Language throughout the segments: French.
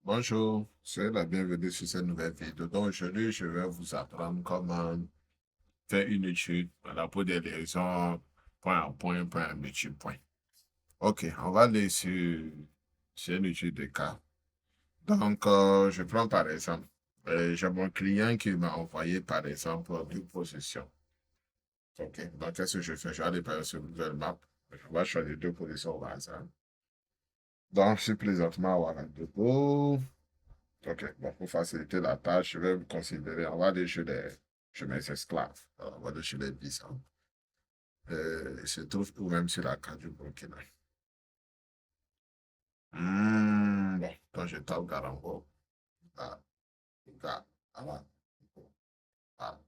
Bonjour, soyez la bienvenue sur cette nouvelle vidéo. Donc aujourd'hui, je vais vous apprendre comment faire une étude pour des liaisons point à point, point à multiple point. Ok, on va aller sur une étude de cas. Donc, je prends par exemple, j'ai mon client qui m'a envoyé par exemple deux positions. Ok, donc qu'est-ce que je fais? Je vais aller par sur Google Maps. Je vais choisir deux positions au hasard. Donc, je suis présentement à Ouagadougou. OK. Bon, pour faciliter la tâche, je vais considérer, on va aller chez mes esclaves. On va aller chez les Bissau. Ils se trouvent ou même sur la carte du Burkina. Bon, donc je tape Garango. Ah, ah, ah, ah.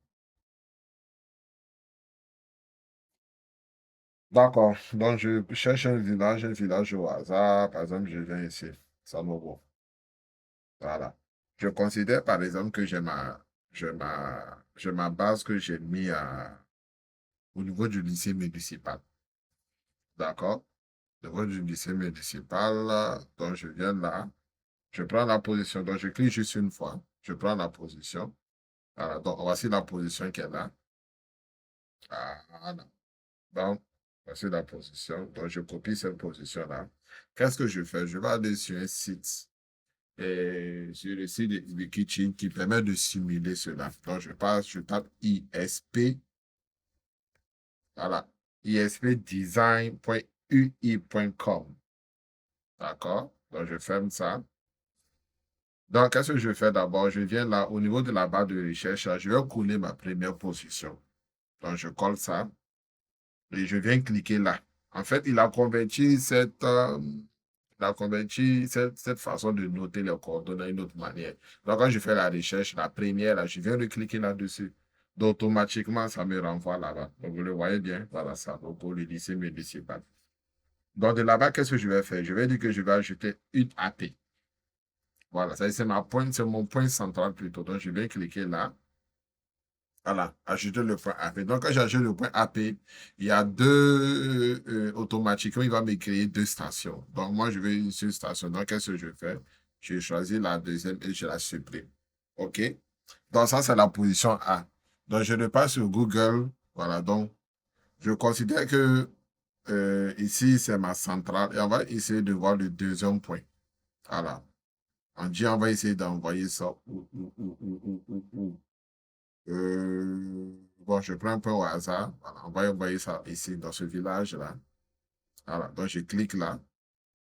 D'accord. Donc, je cherche un village au hasard. Par exemple, je viens ici, Sanogo. Voilà. Je considère, par exemple, que j'ai ma base que j'ai mis au niveau du lycée municipal. D'accord? Devant du lycée municipal, donc je viens là, je prends la position, donc je clique juste une fois, je prends la position. Voilà, donc voici la position qui est là. Voilà. Donc, voici la position. Donc, je copie cette position-là. Qu'est-ce que je fais? Je vais aller sur un site, et sur le site de Kitchen qui permet de simuler cela. Donc, je tape ISP, voilà, ispdesign.ui.com. D'accord? Donc, je ferme ça. Donc, qu'est-ce que je fais d'abord? Je viens là, au niveau de la barre de recherche, là, je vais coller ma première position. Donc, je colle ça et je viens cliquer là. En fait, il a converti cette façon de noter les coordonnées à une autre manière. Donc, quand je fais la recherche, la première, là, je viens de cliquer là-dessus. Donc, automatiquement, ça me renvoie là-bas. Donc, vous le voyez bien, voilà ça, donc pour le lycée municipal. Donc, de là-bas, qu'est-ce que je vais faire? Je vais dire que je vais ajouter une AP. Voilà, ça c'est ma pointe, c'est mon point central plutôt. Donc, je vais cliquer là. Voilà, ajouter le point AP. Donc, quand j'ajoute le point AP, il y a automatiquement, il va me créer deux stations. Donc, moi, je veux une seule station. Donc, qu'est-ce que je fais? Je choisis la deuxième et je la supprime. OK? Donc, ça, c'est la position A. Donc, je ne passe sur Google. Voilà, donc, je considère que ici, c'est ma centrale. Et on va essayer de voir le deuxième point. Voilà. On dit, on va essayer d'envoyer ça où. Bon, je prends un peu au hasard. Voilà, on va envoyer ça ici, dans ce village-là. Voilà, donc je clique là.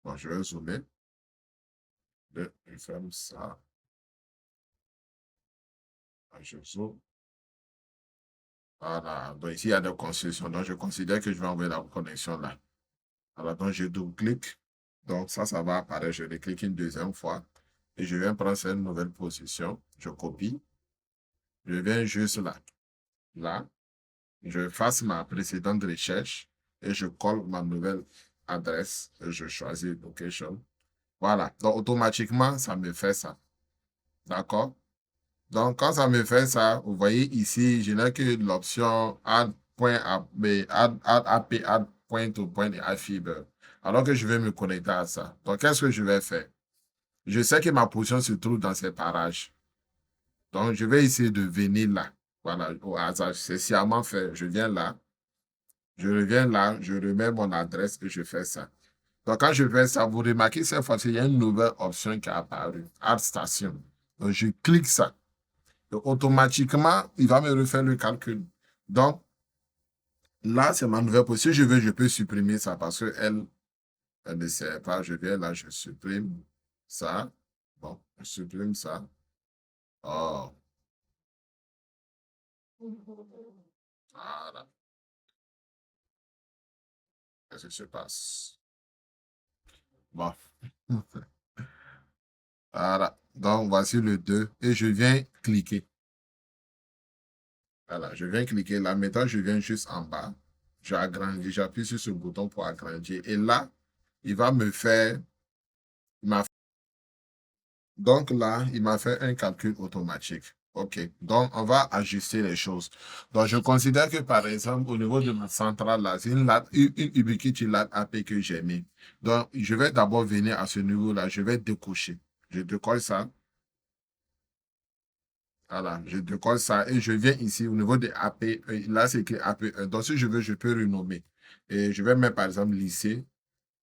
Bon, je vais zoomer. Je ferme ça. Je zoome. Voilà, donc ici, il y a des constructions. Donc, je considère que je vais envoyer la connexion là. Voilà, donc je double-clique. Donc, ça va apparaître. Je vais cliquer une deuxième fois. Et je viens prendre cette nouvelle position. Je copie. Je viens juste là. Là. Je fasse ma précédente recherche et je colle ma nouvelle adresse et je choisis location. Voilà. Donc, automatiquement, ça me fait ça. D'accord? Donc, quand ça me fait ça, vous voyez ici, je n'ai que l'option add point to point à fibre. Alors que je vais me connecter à ça. Donc, qu'est-ce que je vais faire? Je sais que ma position se trouve dans ces parages. Donc, je vais essayer de venir là. Voilà, au hasard. C'est sciemment fait. Je viens là. Je reviens là, je remets mon adresse et je fais ça. Donc, quand je fais ça, vous remarquez cette fois-ci, il y a une nouvelle option qui est apparue, Add Station. Donc, je clique ça. Donc, automatiquement, il va me refaire le calcul. Donc, là, c'est ma nouvelle position. Si je veux, je peux supprimer ça parce qu'elle elle ne sert pas. Je viens là, je supprime ça. Bon, je supprime ça. Oh, voilà. Qu'est-ce qui se passe? Bon. Voilà. Donc, voici le 2 et je viens cliquer. Voilà, je viens cliquer là. Maintenant, je viens juste en bas. J'agrandis, j'appuie sur ce bouton pour agrandir. Et là, il va me faire. il m'a- Donc là, il m'a fait un calcul automatique. OK. Donc, on va ajuster les choses. Donc, je considère que, par exemple, au niveau de ma centrale, là, c'est une Ubiquiti LAN AP que j'ai mis. Donc, je vais d'abord venir à ce niveau-là. Je vais décocher. Je décolle ça. Voilà, je décolle ça et je viens ici au niveau des AP. Là, c'est écrit AP1. Donc, si je veux, je peux renommer. Et je vais mettre, par exemple, lycée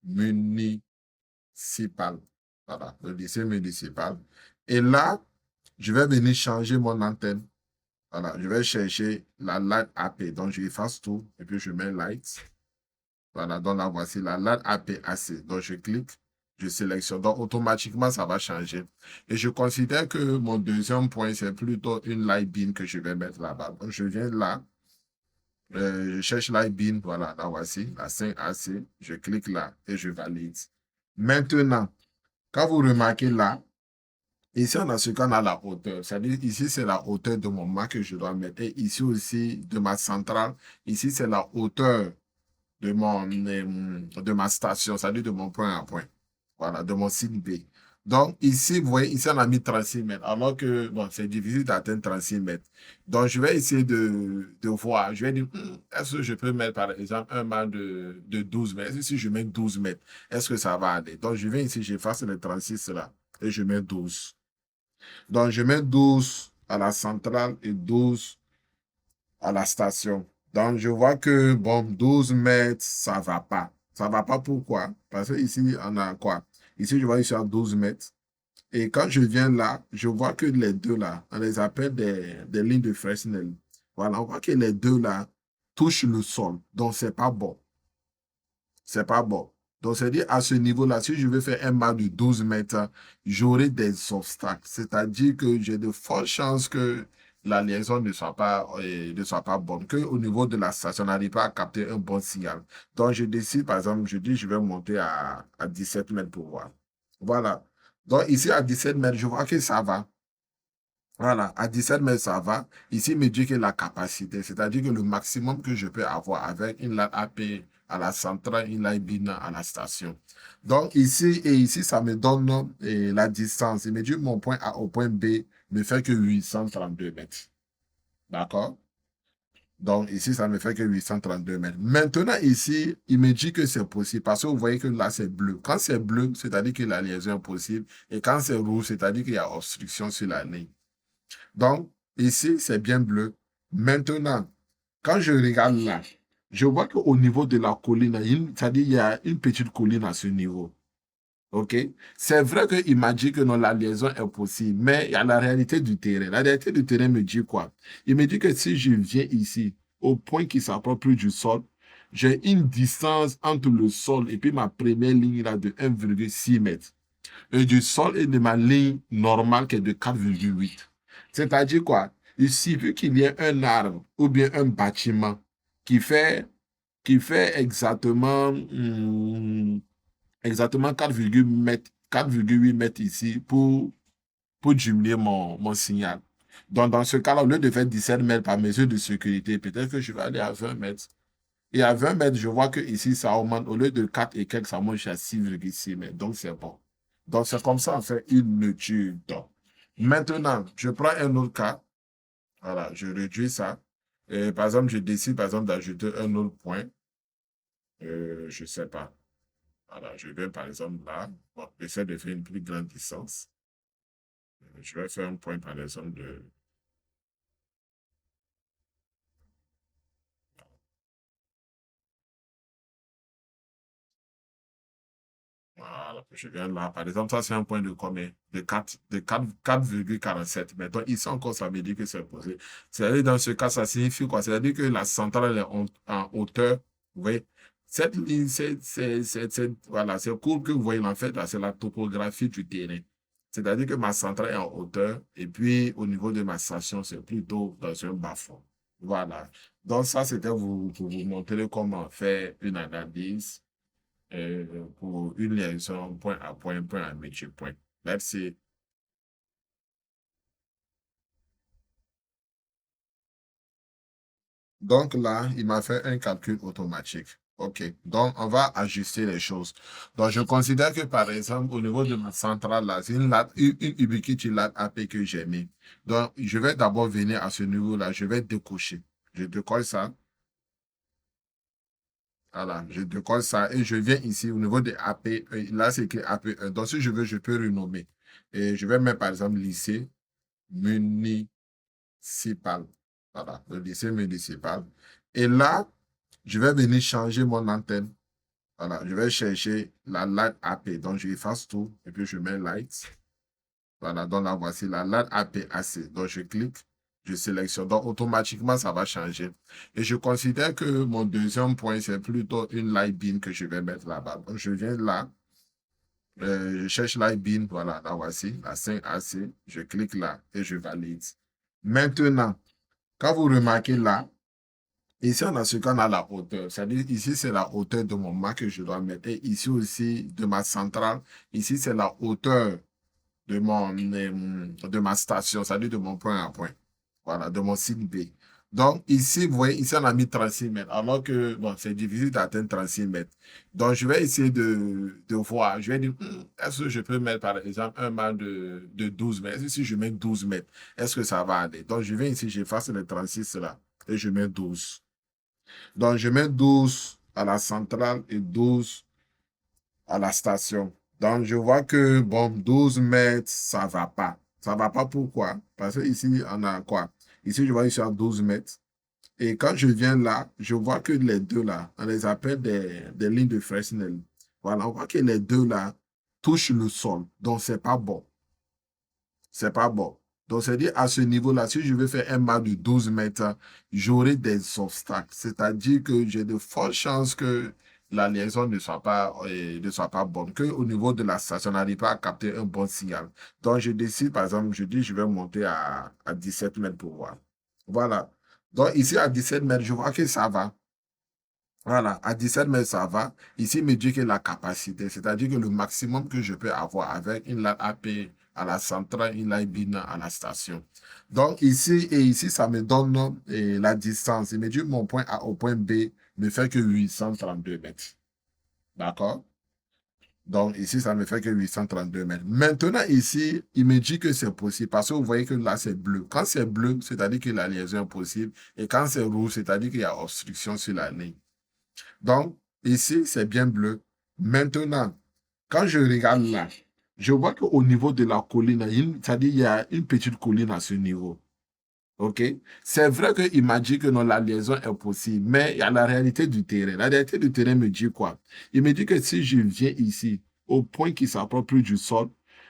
municipal. Voilà, le lycée municipal. Et là, je vais venir changer mon antenne. Voilà, je vais chercher la LAN AP. Donc, je efface tout et puis je mets light. Voilà, donc là, voici la LAN APAC. Donc, je clique, je sélectionne. Donc, automatiquement, ça va changer. Et je considère que mon deuxième point, c'est plutôt une light beam que je vais mettre là-bas. Donc, je viens là, je cherche light beam. Voilà, là, voici la 5AC. Je clique là et je valide. Maintenant, quand vous remarquez là, ici, on a ce qu'on a la hauteur. C'est-à-dire, ici, c'est la hauteur de mon mât que je dois mettre. Et ici aussi, de ma centrale. Ici, c'est la hauteur de ma station, c'est-à-dire de mon point à point. Voilà, de mon site B. Donc, ici, vous voyez, ici, on a mis 36 mètres, alors que, bon, c'est difficile d'atteindre 36 mètres. Donc, je vais essayer de voir. Je vais dire, est-ce que je peux mettre, par exemple, un mât de 12 mètres? Est-ce que si je mets 12 mètres, est-ce que ça va aller? Donc, je viens ici, j'efface les 36 là, et je mets 12. Donc, je mets 12 à la centrale et 12 à la station. Donc, je vois que, bon, 12 mètres, ça va pas. Ça va pas pourquoi? Parce que ici, on a quoi? Ici, je vois ici à 12 mètres. Et quand je viens là, je vois que les deux là, on les appelle des lignes de Fresnel. Voilà, on voit que les deux là touchent le sol. Donc, c'est pas bon. C'est pas bon. Donc, c'est-à-dire, à ce niveau-là, si je veux faire un mât de 12 mètres, j'aurai des obstacles. C'est-à-dire que j'ai de fortes chances que la liaison ne soit pas bonne, qu'au niveau de la station, on n'arrive pas à capter un bon signal. Donc, je décide, par exemple, je dis, je vais monter à 17 mètres pour voir. Voilà. Donc, ici, à 17 mètres, je vois que ça va. Voilà, à 17 mètres, ça va. Ici, il me dit que la capacité, c'est-à-dire que le maximum que je peux avoir avec une LAN AP à la centrale, une LAN BINA à la station. Donc, ici, ça me donne la distance. Il me dit que mon point A au point B ne fait que 832 mètres. D'accord? Donc, ici, ça ne fait que 832 mètres. Maintenant, ici, il me dit que c'est possible parce que vous voyez que là, c'est bleu. Quand c'est bleu, c'est-à-dire que la liaison est possible. Et quand c'est rouge, c'est-à-dire qu'il y a obstruction sur la ligne. Donc, ici, c'est bien bleu. Maintenant, quand je regarde là, je vois qu'au niveau de la colline, c'est-à-dire il y a une petite colline à ce niveau. OK? C'est vrai qu'il m'a dit que non, la liaison est possible, mais il y a la réalité du terrain. La réalité du terrain me dit quoi? Il me dit que si je viens ici, au point qui s'approche plus du sol, j'ai une distance entre le sol et puis ma première ligne là de 1,6 mètres et du sol et de ma ligne normale qui est de 4,8. C'est-à-dire quoi? Ici, vu qu'il y a un arbre ou bien un bâtiment qui fait, qui fait exactement 4,8 mètres ici pour diminuer mon signal. Donc, dans ce cas-là, au lieu de faire 17 mètres par mesure de sécurité, peut-être que je vais aller à 20 mètres. Et à 20 mètres, je vois que ici, ça augmente. Au lieu de 4 et quelques, ça monte jusqu'à 6,6 mètres. Donc, c'est bon. Donc, c'est comme ça, on fait une étude. Maintenant, je prends un autre cas. Voilà, je réduis ça. Et, par exemple, je décide, par exemple, d'ajouter un autre point. Je ne sais pas. Voilà, je vais, par exemple, là. Bon, j'essaie de faire une plus grande distance. Je vais faire un point, par exemple, de... Voilà, je viens là. Par exemple, ça, c'est un point de combien? De 4,47 mètres. Donc, ici encore, ça veut dire que c'est posé. C'est-à-dire, dans ce cas, ça signifie quoi? C'est-à-dire que la centrale est en hauteur. Vous voyez? Cette ligne, voilà, c'est court que vous voyez, en fait, là, c'est la topographie du terrain. C'est-à-dire que ma centrale est en hauteur et puis au niveau de ma station, c'est plutôt dans un bas-fond. Voilà. Donc, ça, c'était pour vous montrer comment faire une analyse pour une liaison point à métier point. Merci. Donc là, il m'a fait un calcul automatique. OK. Donc, on va ajuster les choses. Donc, je considère que, par exemple, au niveau de ma centrale, là, c'est une Ubiquiti LAN AP que j'ai mis. Donc, je vais d'abord venir à ce niveau-là. Je vais décocher. Je décolle ça. Voilà. Je décolle ça et je viens ici au niveau des AP. Là, c'est écrit AP1. Donc, si je veux, je peux renommer. Et je vais mettre, par exemple, lycée municipal. Voilà, le lycée municipal. Et là, je vais venir changer mon antenne. Voilà, je vais chercher la LAN AP. Donc, je efface tout et puis je mets light. Voilà, donc là, voici la LAN APAC. Donc, je clique, je sélectionne. Donc, automatiquement, ça va changer. Et je considère que mon deuxième point, c'est plutôt une light beam que je vais mettre là-bas. Donc, je viens là, je cherche light beam. Voilà, là, voici la 5AC. Je clique là et je valide. Maintenant, quand vous remarquez là, ici, on a ce qu'on a la hauteur. C'est-à-dire, ici, c'est la hauteur de mon mât que je dois mettre. Et ici aussi, de ma centrale. Ici, c'est la hauteur de ma station, c'est-à-dire de mon point à point. Voilà, de mon site B. Donc, ici, vous voyez, ici, on a mis 36 mètres, alors que, bon, c'est difficile d'atteindre 36 mètres. Donc, je vais essayer de voir. Je vais dire, est-ce que je peux mettre, par exemple, un mât de 12 mètres? Est-ce que si je mets 12 mètres, est-ce que ça va aller? Donc, je viens ici, j'efface les 36 là, et je mets 12. Donc, je mets 12 à la centrale et 12 à la station. Donc, je vois que, bon, 12 mètres, ça va pas. Ça va pas pourquoi? Parce que ici, on a quoi? Ici, je vois ici à 12 mètres. Et quand je viens là, je vois que les deux là, on les appelle des lignes de Fresnel. Voilà, on voit que les deux là touchent le sol. Donc, c'est pas bon. C'est pas bon. Donc, c'est-à-dire, à ce niveau-là, si je veux faire un mât de 12 mètres, j'aurai des obstacles. C'est-à-dire que j'ai de fortes chances que la liaison ne soit pas bonne, qu'au niveau de la station, on n'arrive pas à capter un bon signal. Donc, je décide, par exemple, je dis, je vais monter à 17 mètres pour voir. Voilà. Donc, ici, à 17 mètres, je vois que ça va. Voilà, à 17 mètres, ça va. Ici, il me dit que la capacité, c'est-à-dire que le maximum que je peux avoir avec une LAN AP à la centrale, une LAN BIN à la station. Donc, ici, ça me donne la distance. Il me dit que mon point A au point B ne fait que 832 mètres. D'accord? Donc, ici, ça ne me fait que 832 mètres. Maintenant, ici, il me dit que c'est possible parce que vous voyez que là, c'est bleu. Quand c'est bleu, c'est-à-dire que la liaison est possible. Et quand c'est rouge, c'est-à-dire qu'il y a obstruction sur la ligne. Donc, ici, c'est bien bleu. Maintenant, quand je regarde là, je vois qu'au niveau de la colline, c'est-à-dire il y a une petite colline à ce niveau. OK? C'est vrai qu'il m'a dit que non, la liaison est possible, mais il y a la réalité du terrain. La réalité du terrain me dit quoi? Il me dit que si je viens ici, au point qui s'approche plus du sol,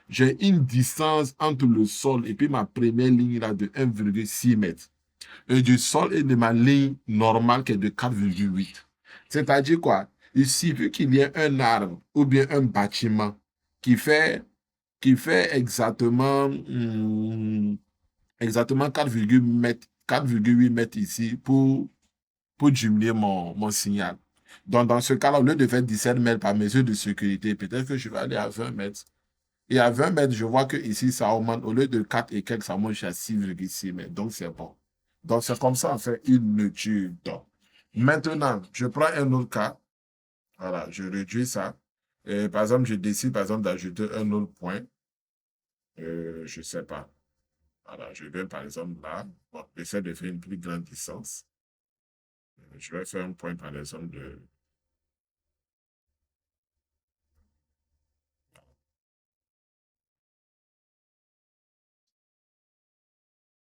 j'ai une distance entre le sol et puis ma première ligne là de 1,6 mètres et du sol et de ma ligne normale qui est de 4,8. C'est-à-dire quoi? Il suffit qu'il y ait un arbre ou bien un bâtiment qui fait, qui fait exactement 4,8 mètres ici pour diminuer mon signal. Donc, dans ce cas-là, au lieu de faire 17 mètres par mesure de sécurité, peut-être que je vais aller à 20 mètres. Et à 20 mètres, je vois que ici, ça augmente. Au lieu de 4 et quelques, ça monte jusqu'à 6,6 mètres. Donc, c'est bon. Donc, c'est comme ça, on fait une étude. Maintenant, je prends un autre cas. Voilà, je réduis ça. Et, par exemple, je décide, par exemple, d'ajouter un autre point. Je ne sais pas. Voilà, je vais, par exemple, là. Bon, j'essaie de faire une plus grande distance. Je vais faire un point, par exemple, de.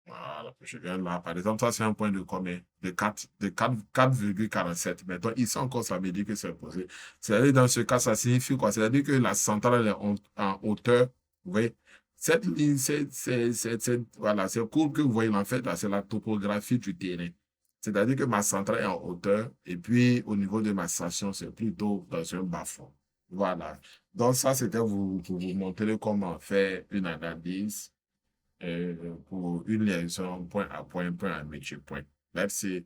Voilà, je viens là. Par exemple, ça, c'est un point de combien? De 4,47. Mais donc, ici encore, ça veut dire que c'est posé. C'est-à-dire, dans ce cas, ça signifie quoi? C'est-à-dire que la centrale est en hauteur. Vous voyez? Cette ligne, voilà, c'est court que vous voyez, en fait, là, c'est la topographie du terrain. C'est-à-dire que ma centrale est en hauteur et puis au niveau de ma station, c'est plutôt dans un bas-fond. Voilà. Donc, ça, c'était pour vous montrer comment faire une analyse pour une liaison point à point à métier point. Merci.